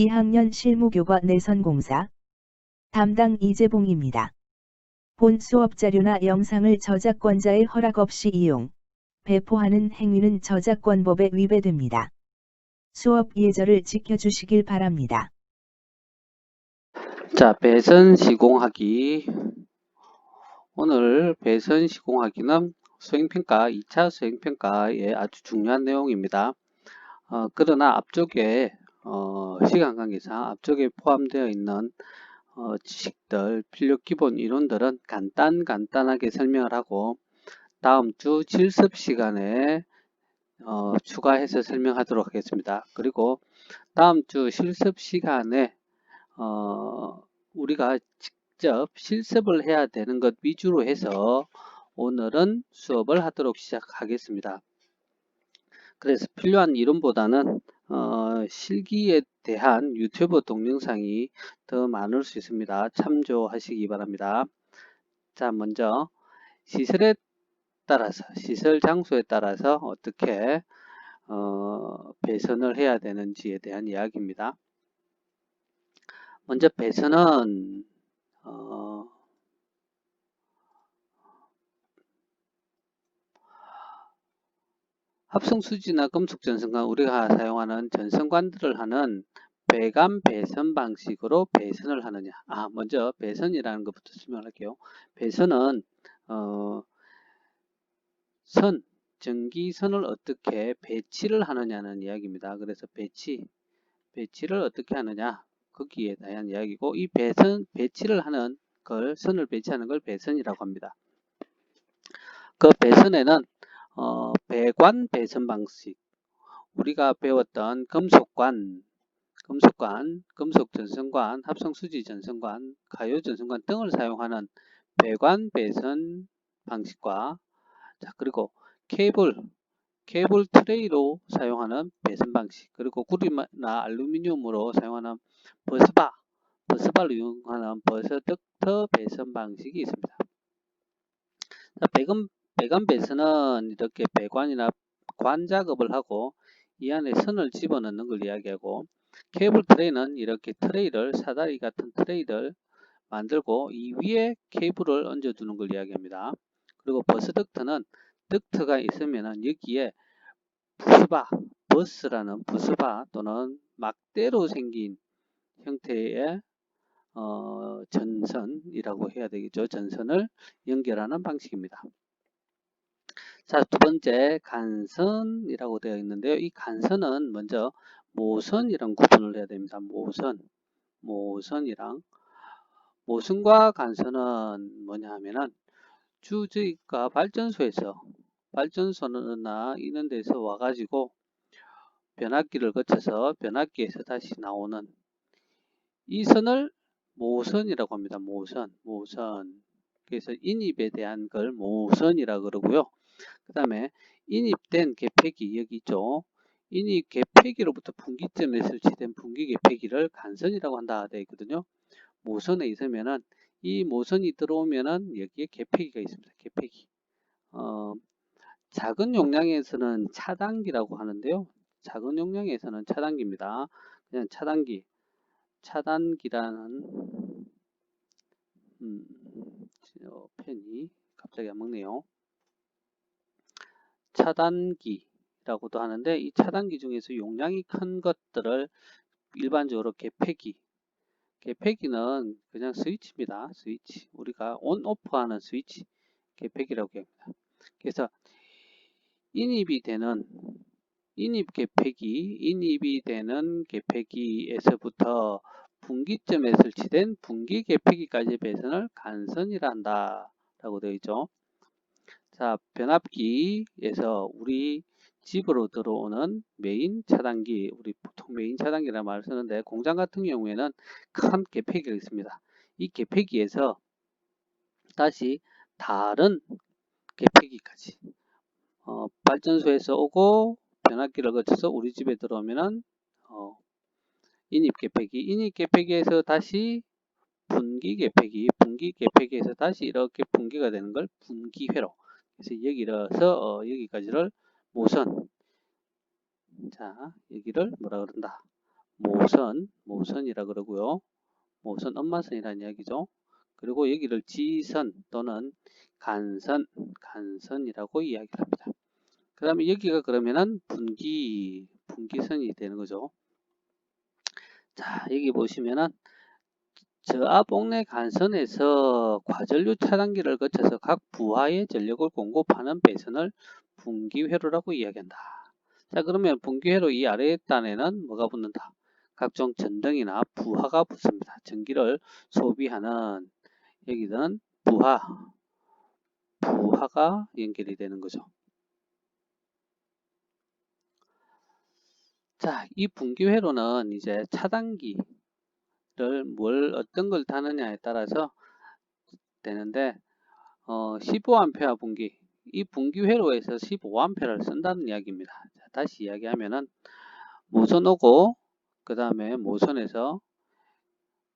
2학년 실무교과 내선공사 담당 이재봉입니다. 본 수업 자료나 영상을 저작권자의 허락 없이 이용, 배포하는 행위는 저작권법에 위배됩니다. 수업 예절을 지켜주시길 바랍니다. 자, 배선 시공하기. 오늘 배선 시공하기는 수행평가, 2차 수행평가의 아주 중요한 내용입니다. 그러나 앞쪽에 시간 관계상 앞쪽에 포함되어 있는 지식들, 필요 기본 이론들은 간단하게 설명을 하고 다음 주 실습 시간에 추가해서 설명하도록 하겠습니다. 그리고 다음 주 실습 시간에 우리가 직접 실습을 해야 되는 것 위주로 해서 오늘은 수업을 하도록 시작하겠습니다. 그래서 필요한 이론보다는 실기에 대한 유튜브 동영상이 더 많을 수 있습니다. 참조하시기 바랍니다. 자, 먼저 시설에 따라서, 시설 장소에 따라서 어떻게 배선을 해야 되는지에 대한 이야기입니다. 먼저 배선은 합성수지나 금속전선관, 우리가 사용하는 전선관들을 하는 배관 배선 방식으로 배선을 하느냐. 먼저 배선이라는 것부터 설명할게요. 배선은 전기선을 어떻게 배치를 하느냐는 이야기입니다. 그래서 배치를 어떻게 하느냐, 거기에 대한 이야기고, 이 배치를 하는 걸, 선을 배치하는 걸 배선이라고 합니다. 그 배선에는 배관 배선 방식, 우리가 배웠던 금속관, 금속 전선관, 합성수지 전선관, 가요 전선관 등을 사용하는 배관 배선 방식과, 자, 그리고 케이블 트레이로 사용하는 배선 방식, 그리고 구리나 알루미늄으로 사용하는 버스바를 이용하는 버스덕터 배선 방식이 있습니다. 자, 배관 배선은 이렇게 배관이나 관 작업을 하고 이 안에 선을 집어넣는 걸 이야기하고, 케이블 트레이는 이렇게 사다리 같은 트레이를 만들고 이 위에 케이블을 얹어두는 걸 이야기합니다. 그리고 버스 덕트는 덕트가 있으면 여기에 버스라는 부스바 또는 막대로 생긴 형태의 전선이라고 해야 되겠죠. 전선을 연결하는 방식입니다. 자, 두 번째 간선이라고 되어 있는데요. 이 간선은 먼저 모선이랑 구분을 해야 됩니다. 모선과 간선은 뭐냐 하면은 주저희가 발전소나 이런 데서 와가지고 변압기를 거쳐서 변압기에서 다시 나오는 이 선을 모선이라고 합니다. 모선. 그래서 인입에 대한 걸 모선이라고 그러고요. 그 다음에 인입된 계폐기, 여기 있죠. 인입 계폐기로부터 분기점에 설치된 분기 계폐기를 간선이라고 한다 되어 있거든요. 모선에 있으면은 이 모선이 들어오면은 여기에 계폐기가 있습니다. 계폐기. 작은 용량에서는 차단기라고 하는데요. 작은 용량에서는 차단기입니다. 그냥 차단기라는 펜이 갑자기 안 먹네요. 차단기라고도 하는데 이 차단기 중에서 용량이 큰 것들을 일반적으로 계폐기는 그냥 스위치입니다. 스위치. 우리가 온 오프 하는 스위치 계폐기라고 합니다. 그래서 인입이 되는 계폐기에서부터 분기점에 설치된 분기 계폐기까지 배선을 간선이라 한다라고 되어 있죠. 자, 변압기에서 우리 집으로 들어오는 메인 차단기, 우리 보통 메인 차단기라는 말을 쓰는데 공장 같은 경우에는 큰 계폐기가 있습니다. 이 계폐기에서 다시 다른 계폐기까지 발전소에서 오고 변압기를 거쳐서 우리 집에 들어오면은 인입 계폐기에서 다시 분기 계폐기에서 다시 이렇게 분기가 되는 걸 분기회로. 그래서 여기까지를 모선. 자, 여기를 뭐라 그런다? 모선이라 그러고요. 모선 엄마선이라는 이야기죠. 그리고 여기를 지선 또는 간선이라고 이야기를 합니다. 그 다음에 여기가 그러면은 분기선이 되는 거죠. 자, 여기 보시면은 저압 옥내 간선에서 과전류 차단기를 거쳐서 각 부하의 전력을 공급하는 배선을 분기회로라고 이야기한다. 자, 그러면 분기회로 이 아래 단에는 뭐가 붙는다? 각종 전등이나 부하가 붙습니다. 전기를 소비하는 여기는 부하가 연결이 되는 거죠. 자, 이 분기회로는 이제 차단기를 어떤 걸 다느냐에 따라서 되는데 15A 분기, 이 분기 회로에서 15A를 쓴다는 이야기입니다. 자, 다시 이야기하면은 모선 오고 그 다음에 모선에서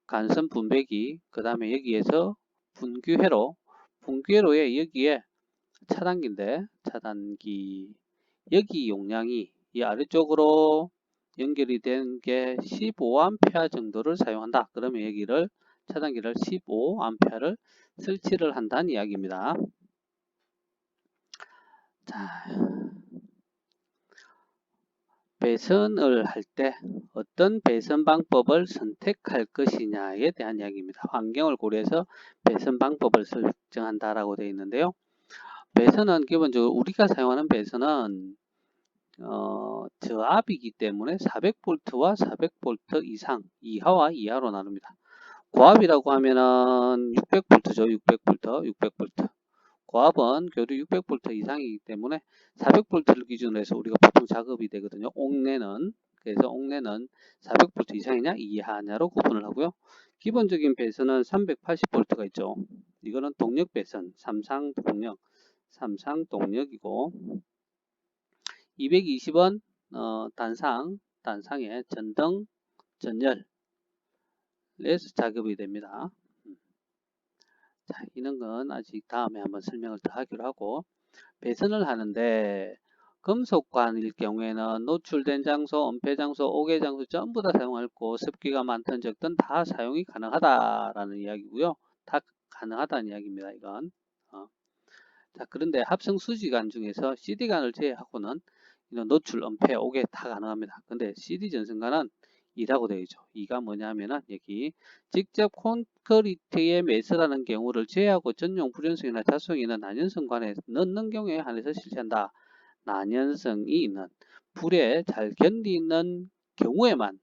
간선 분배기, 그 다음에 여기에서 분기회로에 여기에 차단기인데 차단기 여기 용량이 이 아래쪽으로 연결이 된 게 15A 정도를 사용한다. 그러면 여기를 차단기를 15A를 설치를 한다는 이야기입니다. 자, 배선을 할 때 어떤 배선 방법을 선택할 것이냐에 대한 이야기입니다. 환경을 고려해서 배선 방법을 설정한다라고 되어 있는데요. 배선은 기본적으로 우리가 사용하는 배선은 저압이기 때문에 400V와 400V 이상, 이하와 이하로 나눕니다. 고압이라고 하면은 600V죠. 600V. 고압은 교류 600V 이상이기 때문에 400V를 기준으로 해서 우리가 보통 작업이 되거든요. 그래서 옥내는 400V 이상이냐 이하냐로 구분을 하고요. 기본적인 배선은 380V가 있죠. 이거는 동력 배선, 삼상동력이고 220원 단상의 전등, 전열에서 작업이 됩니다. 자, 이런 건 아직 다음에 한번 설명을 더 하기로 하고 배선을 하는데 금속관일 경우에는 노출된 장소, 은폐 장소, 오개 장소 전부 다 사용하고 습기가 많든 적든 다 사용이 가능하다라는 이야기고요. 다 가능하다는 이야기입니다. 이건. 자, 그런데 합성 수지관 중에서 CD관을 제외하고는 이런 노출, 은폐, 오개 다 가능합니다. 근데 CD 전선관은 2라고 되어 있죠. 2가 뭐냐면은 여기 직접 콘크리트에 매설하는 경우를 제외하고 전용 불연성이나 자성이 있는 난연성관에 넣는 경우에 한해서 실시한다. 난연성이 있는 불에 잘 견디는 경우에만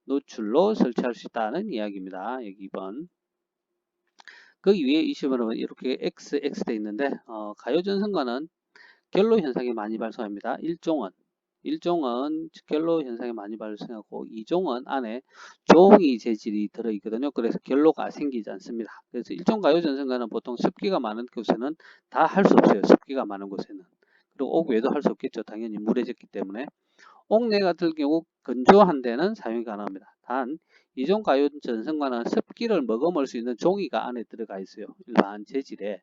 노출로 설치할 수 있다는 이야기입니다. 여기 2번. 그 위에 20번은 이렇게 XX 돼 있는데 가요전선관은 결로 현상이 많이 발생합니다. 1종은 결로 현상이 많이 발생하고 2종은 안에 종이 재질이 들어있거든요. 그래서 결로가 생기지 않습니다. 그래서 1종 가요전선관은 보통 습기가 많은 곳에는 다 할 수 없어요. 습기가 많은 곳에는. 그리고 옥 외에도 할 수 없겠죠. 당연히 물에 젖기 때문에. 옥내 같은 경우 건조한 데는 사용이 가능합니다. 단 2종 가요전선관은 습기를 머금을 수 있는 종이가 안에 들어가 있어요. 일반 재질에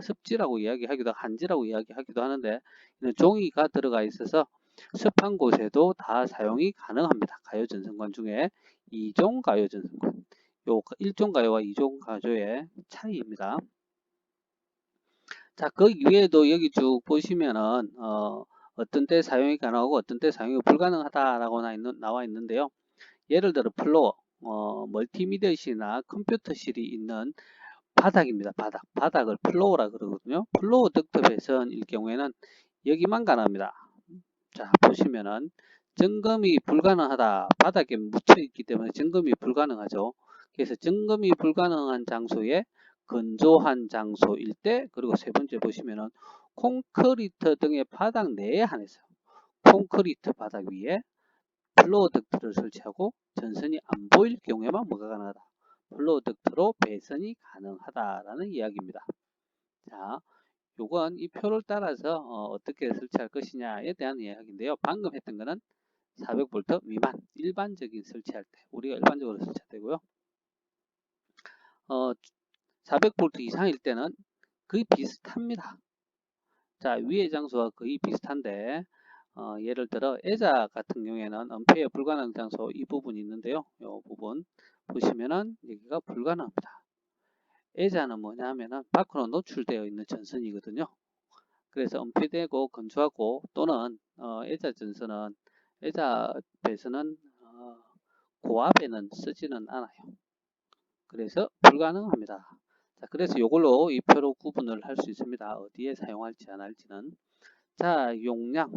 습지라고 이야기하기도 한지라고 이야기하기도 하는데 이런 종이가 들어가 있어서 습한 곳에도 다 사용이 가능합니다. 가요전선관 중에 2종 가요전선관, 요 1종 가요와 2종 가요의 차이입니다. 자, 그 이외에도 여기 쭉 보시면은 어떤 때 사용이 가능하고 어떤 때 사용이 불가능하다라고 나와 있는데요. 예를 들어 플로어, 멀티미디어실이나 컴퓨터실이 있는 바닥입니다. 바닥을 플로어라 그러거든요. 플로어 덕트 배선일 경우에는 여기만 가능합니다. 자, 보시면은 점검이 불가능하다. 바닥에 묻혀 있기 때문에 점검이 불가능하죠. 그래서 점검이 불가능한 장소에 건조한 장소일 때, 그리고 세 번째 보시면은 콘크리트 등의 바닥 내에 한해서 콘크리트 바닥 위에 플로어 덕트를 설치하고 전선이 안 보일 경우에만 뭐가 가능하다. 플로어 덕트로 배선이 가능하다라는 이야기입니다. 자, 요건 이 표를 따라서 어떻게 설치할 것이냐에 대한 이야기인데요. 방금 했던 거는 400V 미만 일반적인 설치할 때 우리가 일반적으로 설치할 때고요. 400V 이상일 때는 거의 비슷합니다. 자, 위의 장소와 거의 비슷한데 예를 들어 애자 같은 경우에는 은폐에 불가능 장소 이 부분이 있는데요. 이 부분 보시면은 여기가 불가능합니다. 애자는 뭐냐 하면은 밖으로 노출되어 있는 전선이거든요. 그래서 은폐되고 건조하고 또는 애자 전선은 애자 배선은 고압에는 쓰지는 않아요. 그래서 불가능합니다. 자, 그래서 이걸로 이 표로 구분을 할 수 있습니다. 어디에 사용할지 안 할지는. 자, 용량.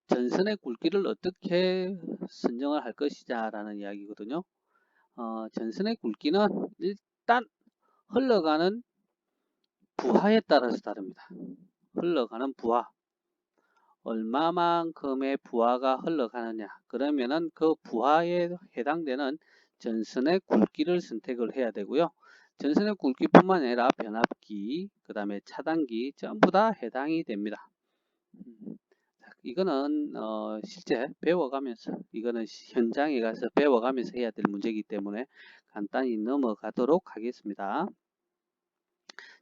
전선의 굵기를 어떻게 선정을 할 것이냐라는 이야기거든요. 전선의 굵기는 일단 흘러가는 부하에 따라서 다릅니다. 흘러가는 부하. 얼마만큼의 부하가 흘러가느냐. 그러면은 그 부하에 해당되는 전선의 굵기를 선택을 해야 되고요. 전선의 굵기뿐만 아니라 변압기, 그 다음에 차단기 전부 다 해당이 됩니다. 이거는 실제 배워가면서 이거는 현장에 가서 배워가면서 해야 될 문제이기 때문에 간단히 넘어가도록 하겠습니다.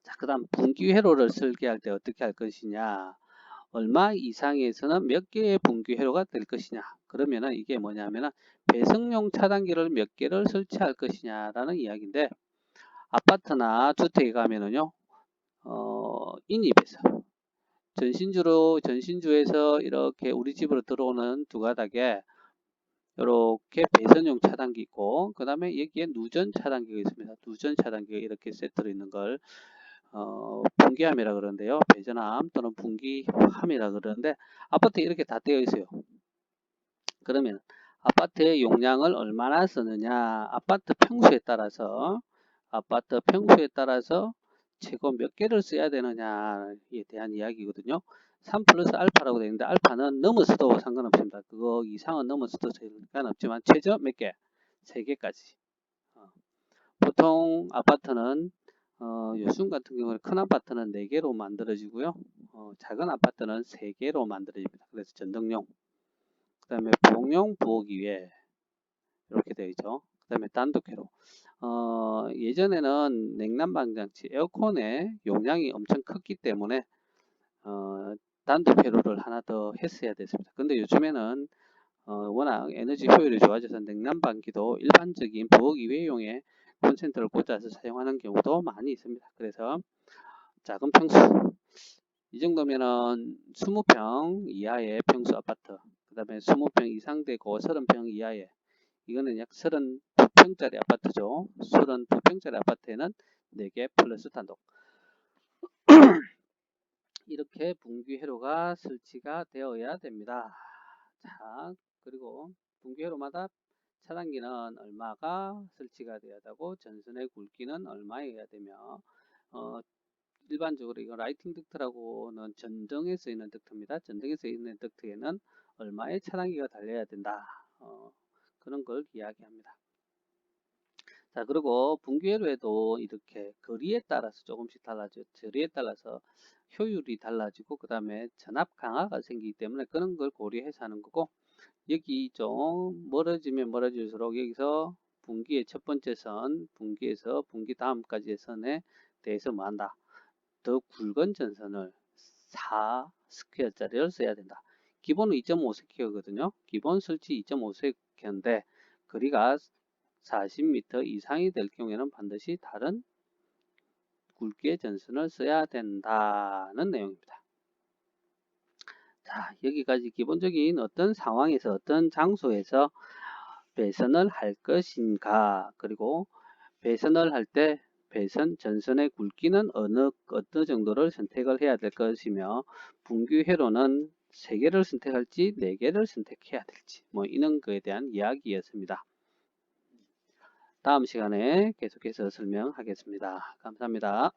자, 그 다음 분기 회로를 설계할 때 어떻게 할 것이냐. 얼마 이상에서는 몇 개의 분기 회로가 될 것이냐. 그러면은 이게 뭐냐면은 배선용 차단기를 몇 개를 설치할 것이냐라는 이야기인데, 아파트나 주택에 가면은요, 인입해서 전신주에서 이렇게 우리 집으로 들어오는 두 가닥에 이렇게 배선용 차단기 있고, 그 다음에 여기에 누전 차단기가 있습니다. 누전 차단기가 이렇게 세트로 있는 걸 분기함이라 그러는데요. 배전함 또는 분기함이라 그러는데, 아파트에 이렇게 다 되어 있어요. 그러면 아파트의 용량을 얼마나 쓰느냐, 아파트 평수에 따라서 최고 몇 개를 써야 되느냐에 대한 이야기거든요. 3 플러스 알파라고 되어 있는데, 알파는 넘어서도 상관없습니다. 그거 이상은 넘어서도 상관없지만 최저 몇 개? 3개까지. 보통 아파트는 요즘 같은 경우는 큰 아파트는 4개로 만들어지고요. 작은 아파트는 3개로 만들어집니다. 그래서 전등용, 그 다음에 부엌용, 부엌 이외 이렇게 되어 있죠. 그 다음에 단독회로. 예전에는 냉난방장치, 에어컨의 용량이 엄청 컸기 때문에 단독회로를 하나 더 했어야 됐습니다. 근데 요즘에는 워낙 에너지 효율이 좋아져서 냉난방기도 일반적인 부엌 이외용의 콘센트를 꽂아서 사용하는 경우도 많이 있습니다. 그래서 작은 평수, 이 정도면은 20평 이하의 평수 아파트, 그 다음에 20평 이상 되고 30평 이하의, 이거는 약 32평짜리 아파트죠. 32평짜리 아파트에는 4개 플러스 단독. 이렇게 분기 회로가 설치가 되어야 됩니다. 자, 그리고 분기 회로마다 차단기는 얼마가 설치가 되어야 되고, 전선의 굵기는 얼마여야 되며, 일반적으로 이거 라이팅 덕트라고는 전등에 쓰이는 덕트입니다. 전등에 쓰이는 덕트에는 얼마의 차단기가 달려야 된다. 그런 걸 이야기합니다. 자, 그리고 분기회로에도 이렇게 거리에 따라서 조금씩 달라져. 거리에 따라서 효율이 달라지고, 그 다음에 전압 강화가 생기기 때문에 그런 걸 고려해서 하는 거고, 여기 좀 멀어지면 멀어질수록 여기서 분기의 첫 번째 선, 분기에서 분기 다음까지의 선에 대해서 뭐 한다. 더 굵은 전선을 4 스퀘어짜리를 써야 된다. 기본은 2.5 스퀘어거든요. 기본 설치 2.5 스퀘어인데 거리가 40m 이상이 될 경우에는 반드시 다른 굵기의 전선을 써야 된다는 내용입니다. 자, 여기까지 기본적인 어떤 상황에서 어떤 장소에서 배선을 할 것인가, 그리고 배선을 할 때 배선 전선의 굵기는 어느 정도를 선택을 해야 될 것이며, 분기 회로는 3개를 선택할지 4개를 선택해야 될지, 뭐 이런 거에 대한 이야기였습니다. 다음 시간에 계속해서 설명하겠습니다. 감사합니다.